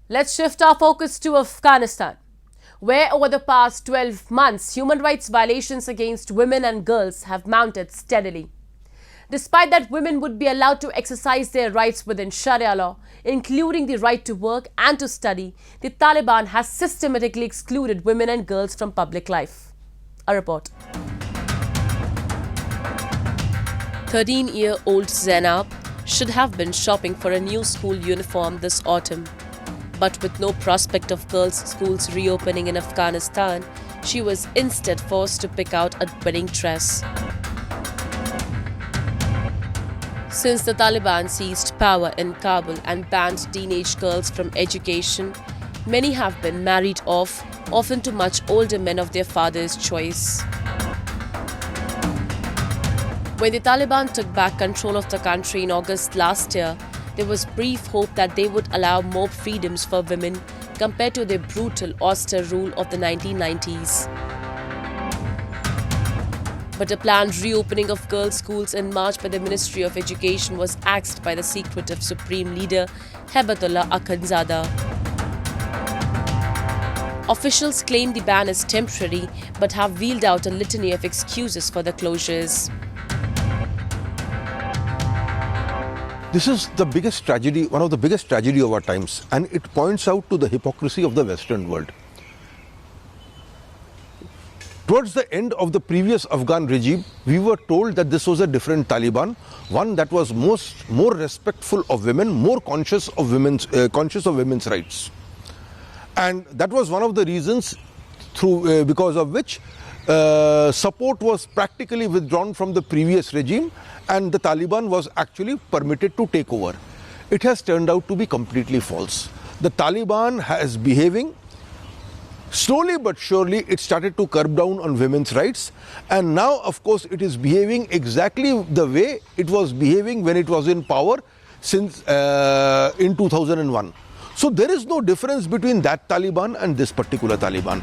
Let's shift our focus to Afghanistan, where over the past 12 months, human rights violations against women and girls have mounted steadily. Despite that women would be allowed to exercise their rights within Sharia law, including the right to work and to study, the Taliban has systematically excluded women and girls from public life. A report. 13-year-old Zainab should have been shopping for a new school uniform this autumn. But with no prospect of girls' schools reopening in Afghanistan, she was instead forced to pick out a wedding dress. Since the Taliban seized power in Kabul and banned teenage girls from education, many have been married off, often to much older men of their father's choice. When the Taliban took back control of the country in August last year, there was brief hope that they would allow more freedoms for women compared to their brutal, austere rule of the 1990s. But a planned reopening of girls' schools in March by the Ministry of Education was axed by the secretive Supreme Leader Hebatullah Akhundzada. Officials claim the ban is temporary but have wheeled out a litany of excuses for the closures. This is the biggest tragedy, one of the biggest tragedy of our times, and it points out to the hypocrisy of the Western world. Towards the end of the previous Afghan regime, we were told that this was a different Taliban, one that was more respectful of women, more conscious of women's rights, and that was one of the reasons because of which support was practically withdrawn from the previous regime, and the Taliban was actually permitted to take over. It has turned out to be completely false. The Taliban has behaving slowly but surely. It started to curb down on women's rights, and now of course it is behaving exactly the way it was behaving when it was in power since in 2001. So there is no difference between that Taliban and this particular Taliban.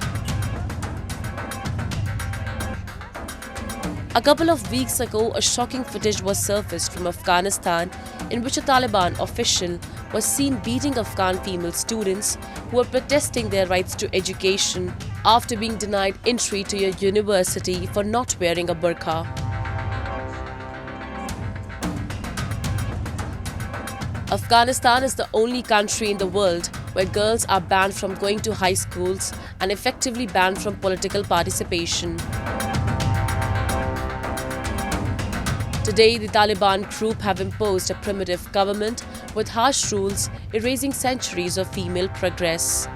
A couple of weeks ago, a shocking footage was surfaced from Afghanistan in which a Taliban official was seen beating Afghan female students who were protesting their rights to education after being denied entry to a university for not wearing a burqa. Afghanistan is the only country in the world where girls are banned from going to high schools and effectively banned from political participation. Today, the Taliban group have imposed a primitive government with harsh rules, erasing centuries of female progress.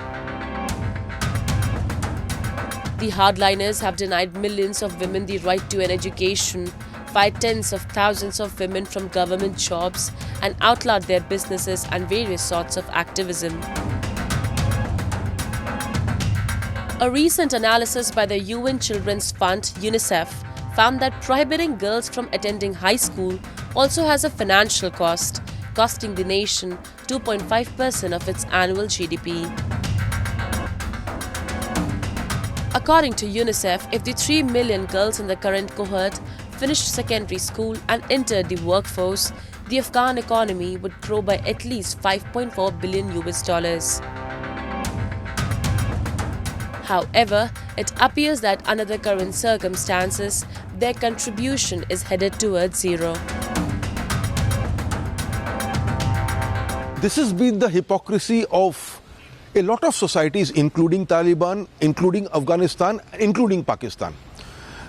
The hardliners have denied millions of women the right to an education, fired tens of thousands of women from government jobs, and outlawed their businesses and various sorts of activism. A recent analysis by the UN Children's Fund, UNICEF, found that prohibiting girls from attending high school also has a financial cost, costing the nation 2.5% of its annual GDP. According to UNICEF, if the 3 million girls in the current cohort finished secondary school and entered the workforce, the Afghan economy would grow by at least $5.4 billion. However, it appears that under the current circumstances, their contribution is headed towards zero. This has been the hypocrisy of a lot of societies, including Taliban, including Afghanistan, including Pakistan,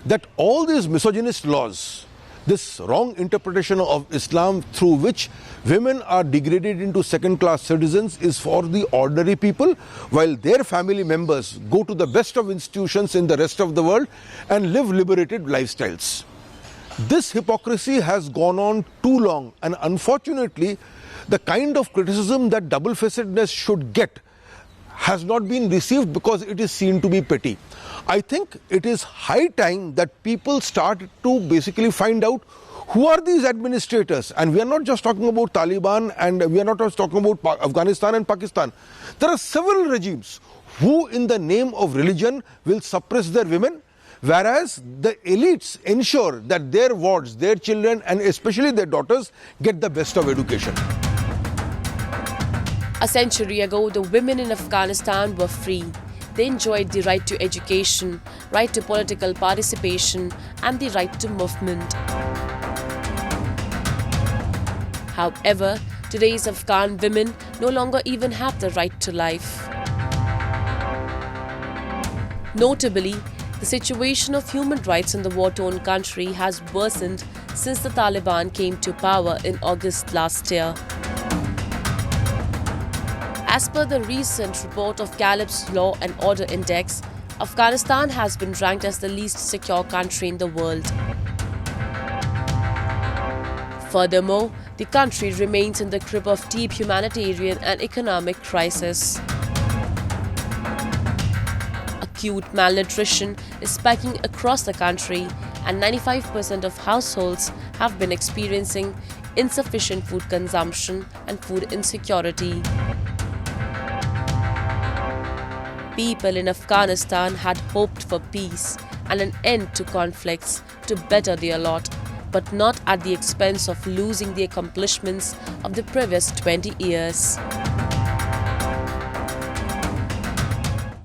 that all these misogynist laws, this wrong interpretation of Islam through which women are degraded into second-class citizens is for the ordinary people, while their family members go to the best of institutions in the rest of the world and live liberated lifestyles. This hypocrisy has gone on too long, and unfortunately, the kind of criticism that double-facedness should get has not been received because it is seen to be petty. I think it is high time that people start to basically find out who are these administrators. And we are not just talking about Taliban, and we are not just talking about Afghanistan and Pakistan. There are several regimes who in the name of religion will suppress their women, whereas the elites ensure that their wards, their children and especially their daughters get the best of education. A century ago, the women in Afghanistan were free. They enjoyed the right to education, right to political participation, and the right to movement. However, today's Afghan women no longer even have the right to life. Notably, the situation of human rights in the war-torn country has worsened since the Taliban came to power in August last year. As per the recent report of Gallup's Law and Order Index, Afghanistan has been ranked as the least secure country in the world. Furthermore, the country remains in the grip of deep humanitarian and economic crisis. Acute malnutrition is spiking across the country, and 95% of households have been experiencing insufficient food consumption and food insecurity. People in Afghanistan had hoped for peace and an end to conflicts to better their lot, but not at the expense of losing the accomplishments of the previous 20 years.